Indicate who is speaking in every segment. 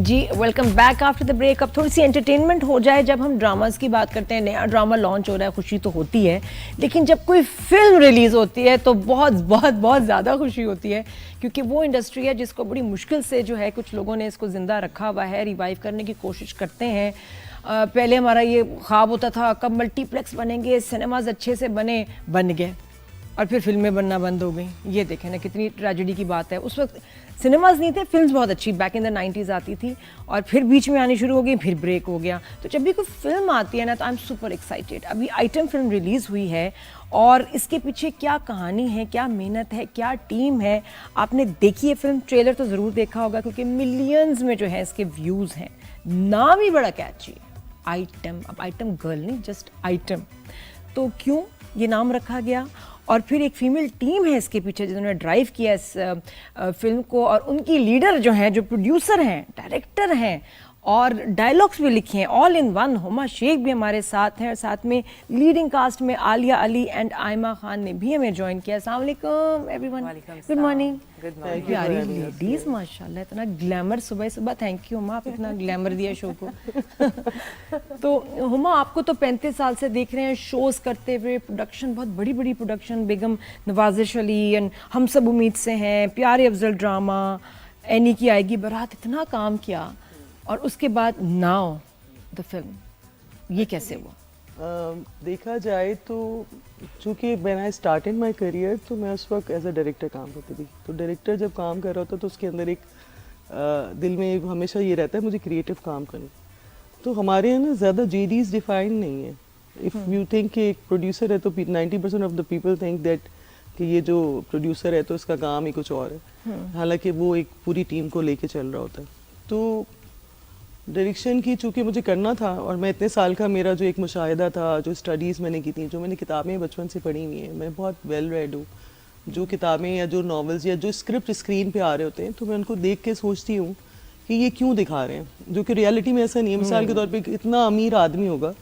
Speaker 1: Ji welcome back after the break. अब थोड़ी सी entertainment हो जाए। जब हम ड्रामास की बात करते हैं, नया ड्रामा लॉन्च हो रहा है, खुशी तो होती है, लेकिन जब कोई फिल्म रिलीज़ होती है तो बहुत बहुत बहुत ज़्यादा खुशी होती है, क्योंकि वो इंडस्ट्री है जिसको बड़ी मुश्किल से जो है कुछ लोगों ने इसको ज़िंदा रखा हुआ है, रिवाइव करने की कोशिश करते हैं। पहले हमारा ये ख्वाब होता था कब मल्टीप्लेक्स बनेंगे, सिनेमाज अच्छे से बन गए, और फिर फिल्में बनना बंद हो गई। ये देखें ना, कितनी ट्रेजेडी की बात है। उस वक्त सिनेमाज नहीं थे, फिल्म्स बहुत अच्छी बैक इन द 90s आती थी, और फिर बीच में आनी शुरू हो गई, फिर ब्रेक हो गया। तो जब भी कोई फिल्म आती है ना, तो आई एम सुपर एक्साइटेड। अभी आइटम फिल्म रिलीज़ हुई है, और इसके पीछे क्या कहानी है, क्या मेहनत है, क्या टीम है, आपने देखी है फिल्म? ट्रेलर तो ज़रूर देखा होगा, क्योंकि मिलियंस में जो है इसके व्यूज़ हैं। नाम ही बड़ा कैची है, आइटम। अब आइटम गर्ल नहीं, जस्ट आइटम। तो क्यों ये नाम रखा गया? और फिर एक फीमेल टीम है इसके पीछे जिन्होंने ड्राइव किया इस फिल्म को, और उनकी लीडर जो हैं, जो प्रोड्यूसर हैं, डायरेक्टर हैं, और डायलॉग्स भी लिखे हैं, all in one. Huma Shaikh भी हमारे साथ हैं, और साथ में लीडिंग कास्ट में आलिया अली एंड आयमा खान ने भी हमें ज्वाइन किया। अस्सलाम वालेकुम एवरीवन, गुड मॉर्निंग। प्यारी लेडीज माशाल्लाह, इतना ग्लैमर सुबह सुबह। थैंक यू हुमा, आप इतना ग्लैमर दिया शो को। तो हुमा, आपको तो 35 साल से देख रहे हैं शोज करते हुए, प्रोडक्शन, बहुत बड़ी बड़ी production, Begum Nawazish Ali and हम सब उम्मीद से हैं, प्यारे अफजल ड्रामा, एनी की आएगी बारात, इतना काम किया, और उसके बाद नाउ द फिल्म। ये कैसे हुआ?
Speaker 2: देखा जाए तो चूँकि when I started my career, तो मैं उस वक्त एज अ डायरेक्टर काम करती थी। तो डायरेक्टर जब काम कर रहा होता तो उसके अंदर एक दिल में हमेशा ये रहता है मुझे क्रिएटिव काम करना। तो हमारे यहाँ ना ज़्यादा JDs डिफाइन नहीं है। इफ़ यू थिंक कि एक प्रोड्यूसर है तो 90% of the people think that कि ये जो प्रोड्यूसर है तो इसका काम ही कुछ और है, हालांकि वो एक पूरी टीम को लेके चल रहा होता है। तो डायरेक्शन की चूँकि मुझे करना था, और मैं इतने साल का मेरा जो एक मुशाहिदा था, जो स्टडीज़ मैंने की थी, जो मैंने किताबें बचपन से पढ़ी हुई हैं, मैं बहुत वेल रेड हूँ। जो किताबें या जो नॉवेल्स या जो स्क्रिप्ट स्क्रीन पे आ रहे होते हैं, तो मैं उनको देख के सोचती हूँ कि ये क्यों दिखा रहे हैं, जो कि रियलिटी में ऐसा नहीं है। मिसाल के तौर पर इतना अमीर आदमी होगा,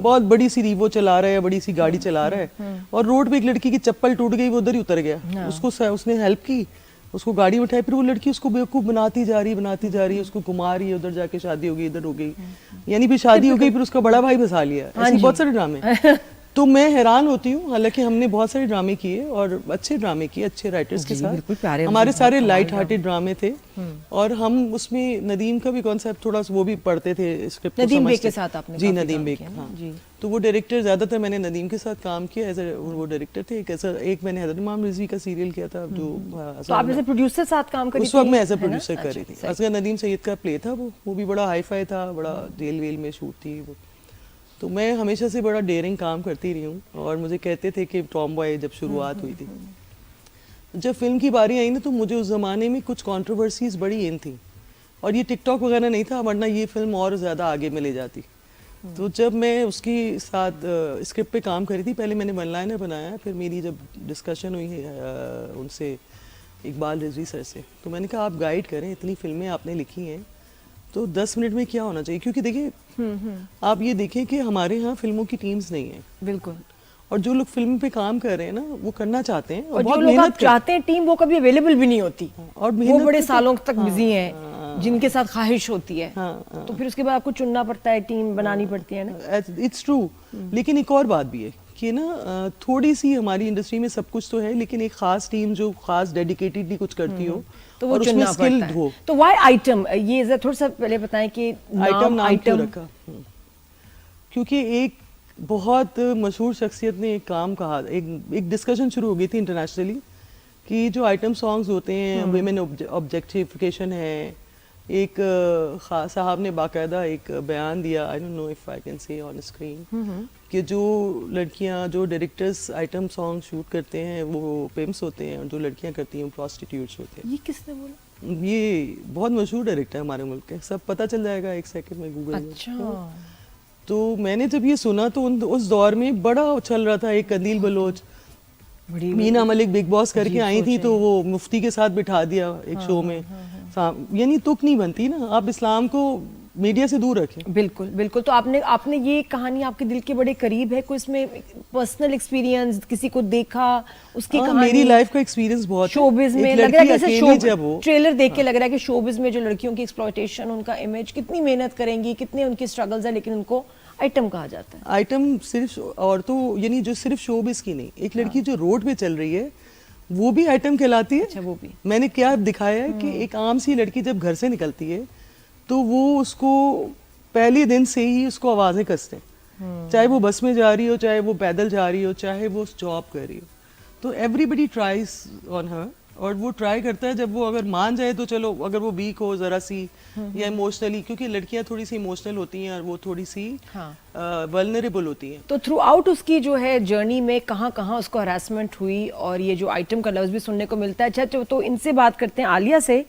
Speaker 2: बहुत बड़ी सी रीवो चला रहा है, बड़ी सी गाड़ी चला रहा है, और रोड पे एक लड़की की चप्पल टूट गई, वो उधर ही उतर गया, उसने हेल्प की, उसको गाड़ी उठाई, फिर वो लड़की उसको बेवकूफ़ बनाती जा रही, उसको घुमा रही है, उधर जाके शादी हो गई, इधर हो गई, यानी फिर शादी हो गई, फिर उसका बड़ा भाई फंसा लिया। ऐसे बहुत सारे ड्रामे। तो मैं हैरान होती हूँ, हालांकि हमने बहुत सारे ड्रामे किए, और अच्छे ड्रामे किए, अच्छे राइटर्स के साथ। हमारे सारे लाइट हार्टेड ड्रामे थे, और हम उसमें नदीम का भी कॉन्सेप्ट थोड़ा वो भी पढ़ते थे, स्क्रिप्ट
Speaker 1: नदीम बेग के साथ आपने?
Speaker 2: जी, नदीम बेग, हाँ। तो वो डायरेक्टर, ज़्यादातर मैंने नदीम के साथ काम किया, एज वो डायरेक्टर थे। एक मैंने हैदर इमाम रिजवी का सीरियल किया था, जो
Speaker 1: तो आप जैसे प्रोड्यूसर साथ काम कर रही थी?
Speaker 2: उस वक्त मैं एज अ प्रोड्यूसर कर रही थी। असगर नदीम सैयद का प्ले था वो भी बड़ा हाई फाई था, बड़ा जेल वेल में शूट थी वो। तो मैं हमेशा से बड़ा डेयरिंग काम करती रही हूँ, और मुझे कहते थे कि टॉम बॉय जब शुरुआत हुई थी। जब फिल्म की बारी आई ना, तो मुझे उस ज़माने में कुछ कंट्रोवर्सीज बड़ी इन थी, और ये टिकटॉक वगैरह नहीं था, वरना ये फिल्म और ज़्यादा आगे में ले जाती। तो जब मैं उसके साथ स्क्रिप्ट पे काम करी थी, पहले मैंने वन लाइनर बनाया, फिर मेरी जब डिस्कशन हुई उनसे, इकबाल रिजवी सर से, तो मैंने कहा आप गाइड करें, इतनी फिल्में आपने लिखी हैं, तो 10 मिनट में क्या होना चाहिए? क्योंकि देखिए, आप ये देखें कि हमारे यहाँ फिल्मों की टीम्स नहीं है।
Speaker 1: बिल्कुल।
Speaker 2: और जो लोग फिल्म पे काम कर रहे हैं ना, वो करना चाहते हैं,
Speaker 1: और जो लोग आप चाहते हैं टीम, वो कभी अवेलेबल भी नहीं होती, और वो बड़े सालों तक बिजी हैं, जिनके साथ ख्वाहिश होती है। तो फिर उसके बाद आपको चुनना पड़ता है, टीम बनानी पड़ती है ना।
Speaker 2: It's true. लेकिन एक और बात भी है कि ना, थोड़ी सी हमारी इंडस्ट्री में सब कुछ तो है, लेकिन एक खास टीम जो खास डेडिकेटेडली कुछ करती हो,
Speaker 1: तो वो चुनना पड़ता है। तो व्हाई आइटम? ये थोड़ा सा पहले बताएं कि
Speaker 2: नाम क्यों रखा। क्योंकि एक बहुत मशहूर शख्सियत ने एक काम कहा, एक डिस्कशन शुरू हो गई थी इंटरनेशनली, कि जो आइटम सॉन्ग्स होते हैं, वुमेन ऑब्जेक्टिफिकेशन है। एक साहब ने बाकायदा एक बयान दिया, I don't know if I can say on screen, कि जो लड़कियां, जो डायरेक्टर्स आइटम सॉन्ग शूट करते हैं, वो पिम्स होते हैं, और जो लड़कियां करती हैं प्रोस्टिट्यूट्स होते हैं।
Speaker 1: ये किसने बोला?
Speaker 2: ये बहुत मशहूर डायरेक्टर है हमारे मुल्क के, सब पता चल जाएगा एक सेकंड में गूगल में।
Speaker 1: अच्छा।
Speaker 2: तो मैंने जब ये सुना, तो उस दौर में बड़ा उछल रहा था, एक कंदील बलोच, मीना मलिक बिग बॉस करके आई थी, तो वो मुफ्ती के साथ बिठा दिया एक शो में। यानी तुक नहीं बनती ना, आप इस्लाम को मीडिया से दूर रखें।
Speaker 1: बिल्कुल बिल्कुल। तो आपने ये कहानी आपके दिल के बड़े करीब है, कोई इसमें पर्सनल एक्सपीरियंस, किसी को देखा उसकी कहानी?
Speaker 2: मेरी लाइफ का एक्सपीरियंस बहुत है।
Speaker 1: शोबिज में
Speaker 2: एक
Speaker 1: लग रहा है
Speaker 2: लड़की
Speaker 1: जैसे
Speaker 2: अकेली जब हो,
Speaker 1: ट्रेलर देख के लग रहा है कि शोबिज में जो लड़कियों की एक्सप्लॉयटेशन, उनका इमेज, कितनी मेहनत करेंगी, कितने उनकी स्ट्रगल्स है, लेकिन उनको आइटम कहा जाता है।
Speaker 2: आइटम सिर्फ औरतों, यानी जो सिर्फ शोबिज की नहीं, एक लड़की जो रोड पे चल रही है वो भी आइटम कहलाती है।
Speaker 1: अच्छा, वो भी।
Speaker 2: मैंने क्या दिखाया है कि एक आम सी लड़की जब घर से निकलती है तो वो उसको पहले दिन से ही उसको आवाजें कसते हैं, चाहे वो बस में जा रही हो, चाहे वो पैदल जा रही हो, चाहे वो जॉब कर रही हो। तो एवरीबडी ट्राइज ऑन हर, और वो ट्राई करता है। जब वो अगर मान जाए तो चलो, अगर वो वीक हो जरा सी या इमोशनली, क्योंकि लड़कियां थोड़ी सी इमोशनल होती हैं और वो थोड़ी सी वल्नरेबल होती हैं।
Speaker 1: तो थ्रू आउट उसकी जो है जर्नी में कहाँ कहाँ उसको हरासमेंट हुई, और ये जो आइटम का लफ्ज़ भी सुनने को मिलता है। अच्छा, तो इनसे बात करते हैं आलिया से,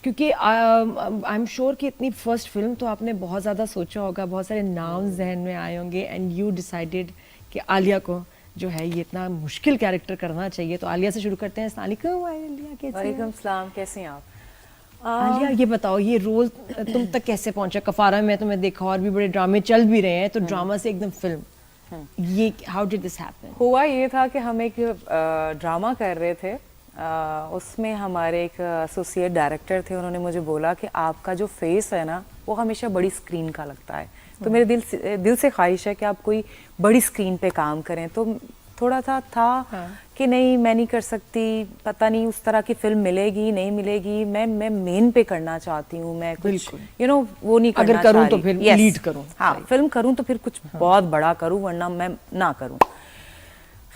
Speaker 1: क्योंकि आई एम श्योर कि इतनी फर्स्ट फिल्म तो आपने बहुत ज़्यादा सोचा होगा, बहुत सारे नाम जहन में आए होंगे, एंड यू डिसाइडेड कि आलिया को जो है ये इतना मुश्किल कैरेक्टर करना चाहिए। तो आलिया से शुरू करते हैं। अस्सलाम वालेकुम आलिया, कैसे हैं?
Speaker 3: वालेकुम सलाम, कैसे हैं आप?
Speaker 1: आलिया, ये बताओ ये रोल तुम तक कैसे पहुंचा? कफारा में तुम्हें देखा, और भी बड़े ड्रामे चल भी रहे हैं, तो ड्रामा से एकदम फिल्म, ये हाउ डिड दिस हैपन?
Speaker 3: हुआ ये था कि हम एक ड्रामा कर रहे थे, उसमें हमारे एक एसोसिएट डायरेक्टर थे। उन्होंने मुझे बोला कि आपका जो फेस है ना वो हमेशा बड़ी स्क्रीन का लगता है, तो मेरे दिल से ख्वाहिश है कि आप कोई बड़ी स्क्रीन पे काम करें। तो थोड़ा सा था कि नहीं, मैं नहीं कर सकती, पता नहीं उस तरह की फिल्म मिलेगी नहीं मिलेगी, मैं मेन पे करना चाहती हूँ, मैं कुछ वो नहीं करना
Speaker 1: अगर करूँ
Speaker 3: चाह
Speaker 1: तो
Speaker 3: रही।
Speaker 1: फिर
Speaker 3: Yes.
Speaker 1: लीड करूँ।
Speaker 3: हाँ, फिल्म करूँ तो फिर कुछ बहुत बड़ा करूँ, वरना मैं ना करूँ।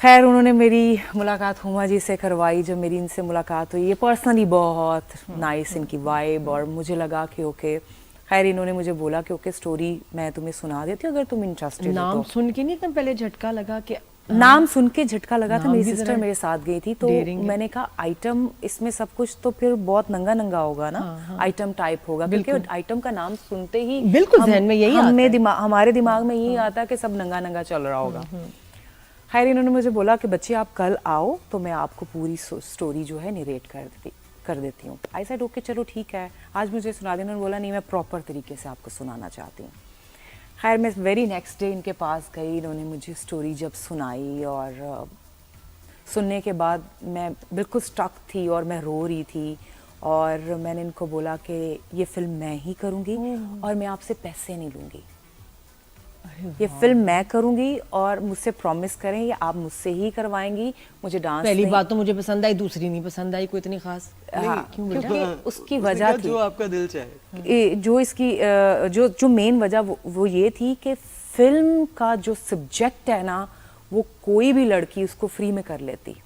Speaker 3: खैर, उन्होंने मेरी मुलाकात हुमा जी से करवाई। जब मेरी इनसे मुलाकात हुई, ये पर्सनली बहुत नाइस इनकी वाइब, और मुझे लगा कि ओके। खैर, इन्होंने मुझे बोला कि ओके, स्टोरी मैं तुम्हें सुना देती हूँ अगर तुम इंटरेस्टेड हो।
Speaker 1: नाम
Speaker 3: तो
Speaker 1: सुन के नहीं एकदम पहले झटका लगा कि
Speaker 3: नाम सुन के झटका लगा था।
Speaker 1: नाम
Speaker 3: मेरी
Speaker 1: भी
Speaker 3: सिस्टर
Speaker 1: जरा
Speaker 3: मेरे साथ गई थी, तो
Speaker 1: daring है।
Speaker 3: मैंने कहा आइटम इसमें सब कुछ तो फिर बहुत नंगा नंगा होगा ना, आइटम टाइप होगा, क्योंकि आइटम का नाम सुनते ही
Speaker 1: बिल्कुल जहन में यही आता है।
Speaker 3: हमारे दिमाग में यही आता है कि सब नंगा नंगा चल रहा होगा। खैर, इन्होंने मुझे बोला कि बच्चे आप कल आओ तो मैं आपको पूरी स्टोरी जो है नरेट कर देती हूँ। आई सेड ओके, चलो ठीक है, आज मुझे सुना देना। उन्होंने बोला नहीं, मैं प्रॉपर तरीके से आपको सुनाना चाहती हूँ। खैर, मैं वेरी नेक्स्ट डे इनके पास गई। इन्होंने मुझे स्टोरी जब सुनाई, और सुनने के बाद मैं बिल्कुल स्टक थी और मैं रो रही थी, और मैंने इनको बोला कि ये फिल्म मैं ही करूँगी और मैं आपसे पैसे नहीं लूँगी, ये फिल्म मैं करूँगी, और मुझसे प्रॉमिस करें ये आप मुझसे ही करवाएंगी। मुझे डांस
Speaker 1: पहली बात तो मुझे पसंद आई, दूसरी नहीं पसंद आई, कोई इतनी खास?
Speaker 3: हाँ, क्योंकि उसकी
Speaker 2: उसने
Speaker 3: वजह
Speaker 2: कहा,
Speaker 3: थी
Speaker 2: जो आपका दिल चाहे।
Speaker 3: जो इसकी जो मेन वजह वो ये थी कि फिल्म का जो सब्जेक्ट है ना, वो कोई भी लड़की उसको फ्री में कर लेती।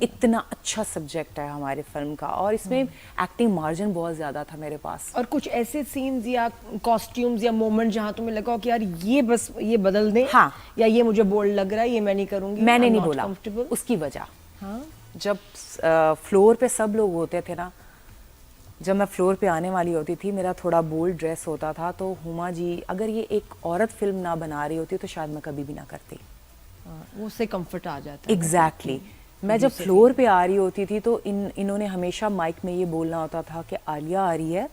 Speaker 3: इतना अच्छा सब्जेक्ट है हमारे फिल्म का, और इसमें एक्टिंग मार्जिन बहुत ज्यादा था मेरे पास।
Speaker 1: और कुछ ऐसे सीन्स या कॉस्ट्यूम्स या मोमेंट जहाँ तुम्हें लगा हो कि यार ये बस ये बदल दें,
Speaker 3: हाँ,
Speaker 1: या ये मुझे बोल्ड लग रहा है, ये मैं नहीं करूंगी,
Speaker 3: मैंने
Speaker 1: I'm
Speaker 3: नहीं
Speaker 1: not
Speaker 3: बोला
Speaker 1: comfortable?
Speaker 3: उसकी वजह।
Speaker 1: हाँ?
Speaker 3: जब फ्लोर पे सब लोग होते थे ना, जब मैं फ्लोर पे आने वाली होती थी, मेरा थोड़ा बोल्ड ड्रेस होता था, तो हुमा जी अगर ये एक औरत फिल्म ना बना रही होती तो शायद मैं कभी भी ना करती।
Speaker 1: वो उससे कंफर्ट आ जाता है।
Speaker 3: एग्जैक्टली। मैं जब फ्लोर पे आ रही होती थी तो इन्होंने हमेशा माइक में ये बोलना होता था कि आलिया आ रही है,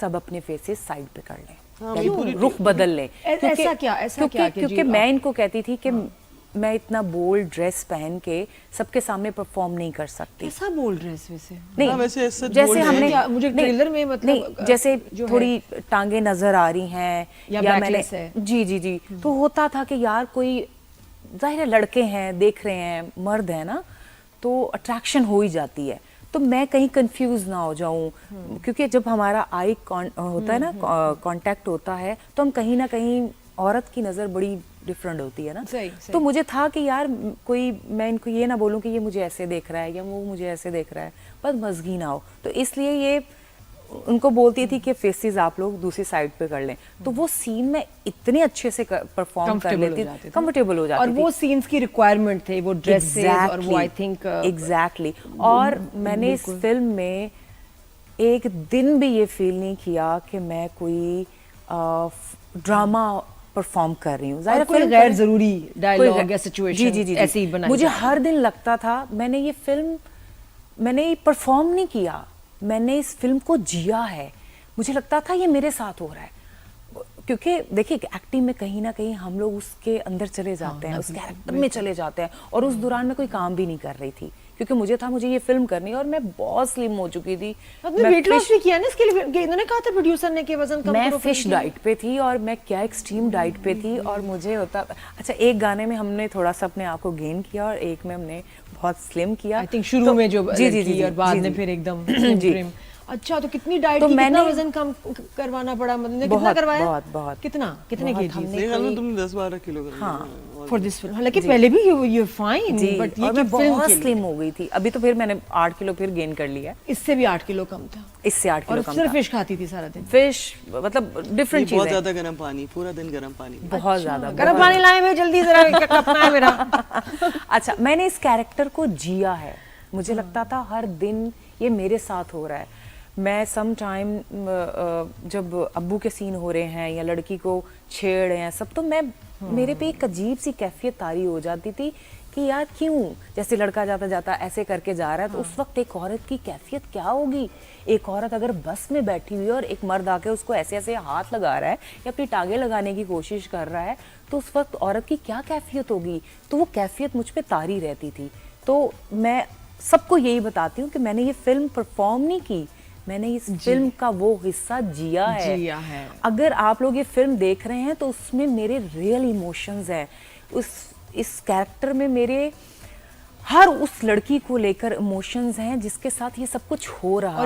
Speaker 3: सब अपने फेसेस साइड पे कर लें, रुख बदल लें।
Speaker 1: ऐसा क्या?
Speaker 3: क्योंकि मैं इनको कहती थी कि मैं इतना बोल्ड ड्रेस पहन के सबके सामने परफॉर्म नहीं कर सकती।
Speaker 1: ऐसा बोल्ड ड्रेस वैसे
Speaker 3: नहीं, जैसे हमने
Speaker 1: मुझे ट्रेलर में मतलब
Speaker 3: नहीं, जैसे थोड़ी टांगे नजर आ रही हैं
Speaker 1: या मैंने
Speaker 3: जी तो होता था कि यार कोई जाहिर है लड़के हैं, देख रहे हैं, मर्द है ना, तो अट्रैक्शन हो ही जाती है। तो मैं कहीं कंफ्यूज ना हो जाऊं, क्योंकि जब हमारा आई होता है ना, कांटेक्ट होता है, तो हम कहीं ना कहीं, औरत की नज़र बड़ी डिफरेंट होती है ना।
Speaker 1: सही।
Speaker 3: तो मुझे था कि यार कोई, मैं इनको ये ना बोलूं कि ये मुझे ऐसे देख रहा है या वो मुझे ऐसे देख रहा है, बस मजगी ना हो। तो इसलिए ये उनको बोलती थी कि फेसेस आप लोग दूसरी साइड पे कर लें, तो वो सीन में इतने अच्छे से परफॉर्म कर लेती, कंफर्टेबल हो जाती
Speaker 1: और वो सीन्स की रिक्वायरमेंट थे, वो ड्रेसेस और वो आई थिंक
Speaker 3: एग्जैक्टली। और मैंने इस फिल्म में एक दिन भी ये फील नहीं किया कि मैं कोई ड्रामा परफॉर्म कर रही हूँ,
Speaker 1: जाहिर कोई गैर जरूरी डायलॉग या सिचुएशन जी ऐसे ही बनाई।
Speaker 3: मुझे हर दिन लगता था मैंने ये फिल्म, मैंने ये परफॉर्म नहीं किया, मैंने इस फिल्म को जिया है। मुझे लगता था ये मेरे साथ हो रहा है, क्योंकि देखिए एक्टिंग में कहीं ना कहीं हम लोग उसके अंदर चले जाते हैं, उस कैरेक्टर में चले जाते हैं। और उस दौरान मैं कोई काम भी नहीं कर रही थी, क्योंकि मुझे ये फिल्म करनी है और मैं बहुत स्लिम हो चुकी थी।
Speaker 1: आपने वेट लॉस भी किया ना इसके लिए? इन्होंने कहा था प्रोड्यूसर ने कि वजन कम
Speaker 3: मैं
Speaker 1: करो
Speaker 3: फिश डाइट पे थी, और मैं क्या एक्सट्रीम डाइट पे थी, और मुझे होता अच्छा एक गाने में हमने थोड़ा सा अपने आप को गेन किया और एक में हमने बहुत स्लिम किया।
Speaker 1: आई थिंक शुरू में जो
Speaker 3: जी जी जी
Speaker 1: और बाद में फिर एकदम ट्रिम। अच्छा, तो कितनी डाइट की, कितना वजन कम करवाना पड़ा? मतलब कितना करवाया?
Speaker 3: बहुत
Speaker 1: कितने केजी?
Speaker 2: मेरे ख्याल में तुमने 10-12 किलो कर लिया।
Speaker 1: फॉर दिस फिल्म, हालांकि पहले भी यू फाइन, बट ये
Speaker 3: मैं
Speaker 1: फिल्म
Speaker 3: बहुत
Speaker 1: के लिए
Speaker 3: स्लिम हो गई थी। अभी तो फिर मैंने 8 किलो फिर गेन कर लिया।
Speaker 1: इससे भी 8 किलो कम था,
Speaker 3: इससे 8 किलो
Speaker 1: और
Speaker 3: कम
Speaker 1: सिर्फ
Speaker 3: था।
Speaker 1: फिश खाती थी सारा दिन।
Speaker 3: फिश मतलब डिफरेंट
Speaker 2: बहुत
Speaker 3: चीजें,
Speaker 2: ज्यादा गर्म पानी, पूरा दिन गर्म पानी।
Speaker 3: बहुत ज्यादा
Speaker 1: गर्म पानी लाए हुए जल्दी, जरा कपना है मेरा।
Speaker 3: अच्छा, मैंने इस कैरेक्टर को जिया है। मुझे लगता था हर दिन ये मेरे साथ हो रहा है। मैं सम टाइम जब अब्बू के सीन हो रहे हैं या लड़की को छेड़ रहे हैं सब, तो मैं मेरे पे एक अजीब सी कैफियत तारी हो जाती थी कि यार क्यों, जैसे लड़का जाता जाता ऐसे करके जा रहा है, तो उस वक्त एक औरत की कैफियत क्या होगी। एक औरत अगर बस में बैठी हुई है और एक मर्द आके उसको ऐसे ऐसे हाथ लगा रहा है या अपनी टांगे लगाने की कोशिश कर रहा है, तो उस वक्त औरत की क्या कैफियत होगी। तो वो कैफियत मुझ पे तारी रहती थी। तो मैं सबको यही बताती हूँ कि मैंने ये फिल्म परफॉर्म नहीं की, मैंने इस फिल्म का वो हिस्सा जिया है। अगर आप लोग ये फिल्म देख रहे हैं तो उसमें मेरे रियल इमोशंस हैं। इस कैरेक्टर में मेरे हर उस लड़की को लेकर इमोशंस हैं जिसके साथ ये सब कुछ हो रहा है।